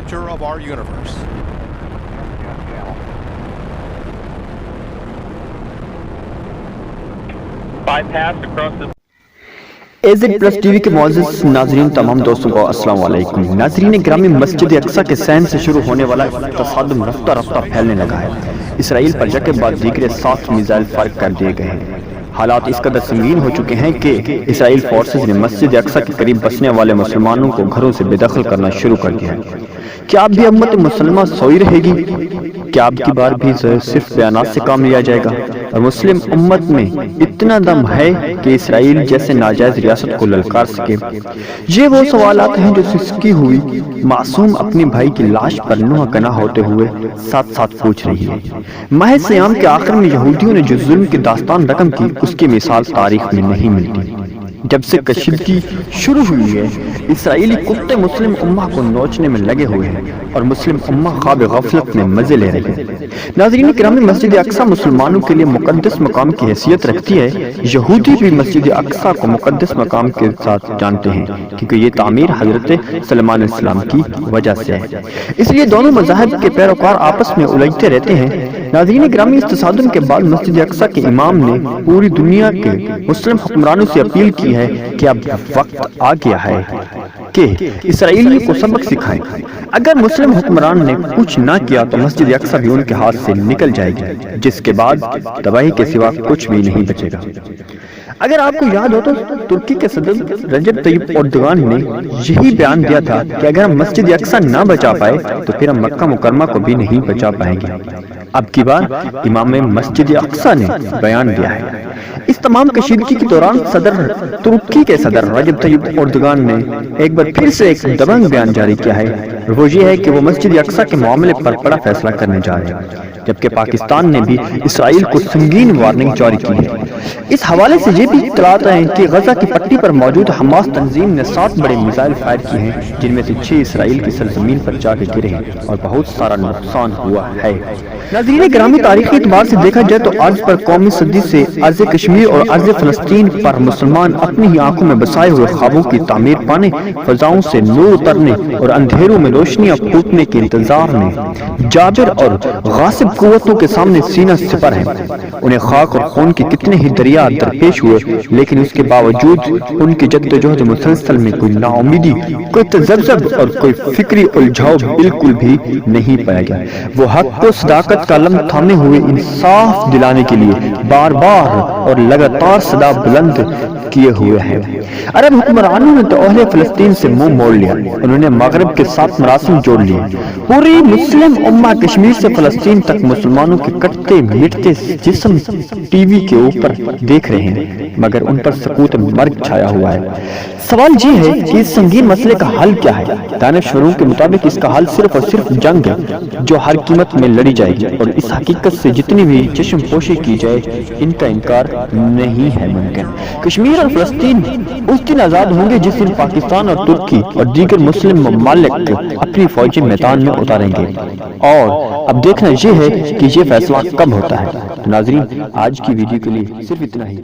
center of our universe. Bypass across the ایزڈ plus T V کے معزز ناظرین تمام دوستوں کو السلام علیکم۔ ناظرین گرامی، مسجد اقصی کے سین سے شروع ہونے والا تصادم رفتہ رفتہ پھیلنے لگا ہے۔ اسرائیل پر یکے بعد دیگرے 7 میزائل فائر کر دیے گئے ہیں۔ حالات اس قدر سنگین ہو چکے ہیں کہ اسرائیل فورسز نے مسجد اقصی کے قریب بسنے والے مسلمانوں کو گھروں سے بے دخل کرنا شروع کر دیا ہے۔ کیا اب بھی امت مسلمہ سوئی رہے گی؟ کیا اب کی بار بھی صرف بیانات سے کام لیا جائے گا؟ اور مسلم امت میں اتنا دم ہے کہ اسرائیل جیسے ناجائز ریاست کو للکار سکے؟ یہ وہ سوالات ہیں جو سسکی ہوئی معصوم اپنے بھائی کی لاش پر نوح کنا ہوتے ہوئے ساتھ ساتھ پوچھ رہی ہے۔ ماہ سیام کے آخر میں یہودیوں نے جو ظلم کی داستان رقم کی، اس کی مثال تاریخ میں نہیں ملتی۔ جب سے کشیدگی شروع ہوئی ہے، اسرائیلی کتے مسلم امہ کو نوچنے میں لگے ہوئے ہیں اور مسلم امہ خواب غفلت میں مزے لے رہے ہیں۔ ناظرین کرام، مسجد اقصی مسلمانوں کے لیے مقدس مقام کی حیثیت رکھتی ہے۔ یہودی بھی مسجد اقصی کو مقدس مقام کے ساتھ جانتے ہیں کیونکہ یہ تعمیر حضرت سلیمان علیہ السلام کی وجہ سے ہے۔ اس لیے دونوں مذاہب کے پیروکار آپس میں الجھتے رہتے ہیں۔ ناظرین گرامی، اس تصادم کے بعد مسجد اقصی کے امام نے پوری دنیا کے مسلم حکمرانوں سے اپیل کی ہے کہ اب وقت آ گیا ہے کہ اسرائیلیوں کو سبق سکھائیں۔ اگر مسلم حکمران نے کچھ نہ کیا تو مسجد اقصی بھی ان کے ہاتھ سے نکل جائے گی، جس کے بعد تباہی کے سوا کچھ بھی نہیں بچے گا۔ اگر آپ کو یاد ہو تو ترکی کے صدر رجب طیب اردوغان نے یہی بیان دیا تھا کہ اگر ہم مسجد اقصی نہ بچا پائے تو پھر ہم مکہ مکرمہ کو بھی نہیں بچا پائیں گے۔ اب کی بار امام مسجد اقصی نے بیان دیا ہے۔ اس تمام کشیدگی کے دوران ترکی کے صدر رجب طیب اردوغان نے ایک بار پھر سے ایک دبنگ بیان جاری کیا ہے، وہ یہ ہے کہ وہ مسجد اقصی کے معاملے پر بڑا فیصلہ کرنے جا رہے ہیں، جبکہ پاکستان نے بھی اسرائیل کو سنگین وارننگ جاری کی ہے۔ اس حوالے سے یہ بھی اطلاعات ہیں کہ غزہ کی پٹی پر موجود حماس تنظیم نے 7 بڑے میزائل فائر کیے ہیں، جن میں سے 6 اسرائیل کی سرزمین پر جا کے گرے ہیں اور بہت سارا نقصان ہوا ہے۔ ناظرین گرامی، تاریخی اعتبار سے دیکھا جائے تو آج پر قومی صدی سے ارض کشمیر اور ارض فلسطین پر مسلمان اپنی ہی آنکھوں میں بسائے ہوئے خوابوں کی تعمیر پانے، فضاؤں سے نور اترنے اور اندھیروں میں روشنیاں پھوٹنے کے انتظار میں جابر اور غاصب قوتوں کے سامنے سینہ سپر ہیں۔ انہیں خاک اور خون کے کتنے ہی دریا درپیش ہوئے، لیکن اس کے باوجود ان کی جدوجہد مسلسل میں کوئی نا امیدی، کوئی تذبذب اور کوئی فکری الجھاؤ بالکل بھی نہیں پایا گیا۔ وہ حق و صداقت کا علم تھامے ہوئے انصاف دلانے کے لیے بار بار اور لگاتار صدا بلند کیے ہوئے ہیں۔ عرب حکمرانوں نے تو اہل فلسطین سے منہ موڑ لیا، انہوں نے مغرب کے ساتھ مراسم جوڑ لیے۔ پوری مسلم امہ کشمیر سے فلسطین تک مسلمانوں کے کٹتے مٹتے جسم ٹی وی کے اوپر دیکھ رہے ہیں، مگر ان پر سکوت مرگ چھایا ہوا ہے۔ سوال یہ ہے کہ اس سنگین مسئلے کا حل کیا ہے؟ دانشوروں کے مطابق اس کا حل صرف اور صرف جنگ ہے، جو ہر قیمت میں لڑی جائے گی، اور اس حقیقت سے جتنی بھی چشم پوشی کی جائے ان کا انکار نہیں ہے ممکن۔ کشمیر اور فلسطین اس دن آزاد ہوں گے جس دن پاکستان اور ترکی اور دیگر مسلم ممالک اپنی فوجی میدان میں اتاریں گے، اور اب دیکھنا یہ ہے کہ یہ فیصلہ کب ہوتا ہے۔ ناظرین، آج کی ویڈیو کے لیے صرف اتنا ہی۔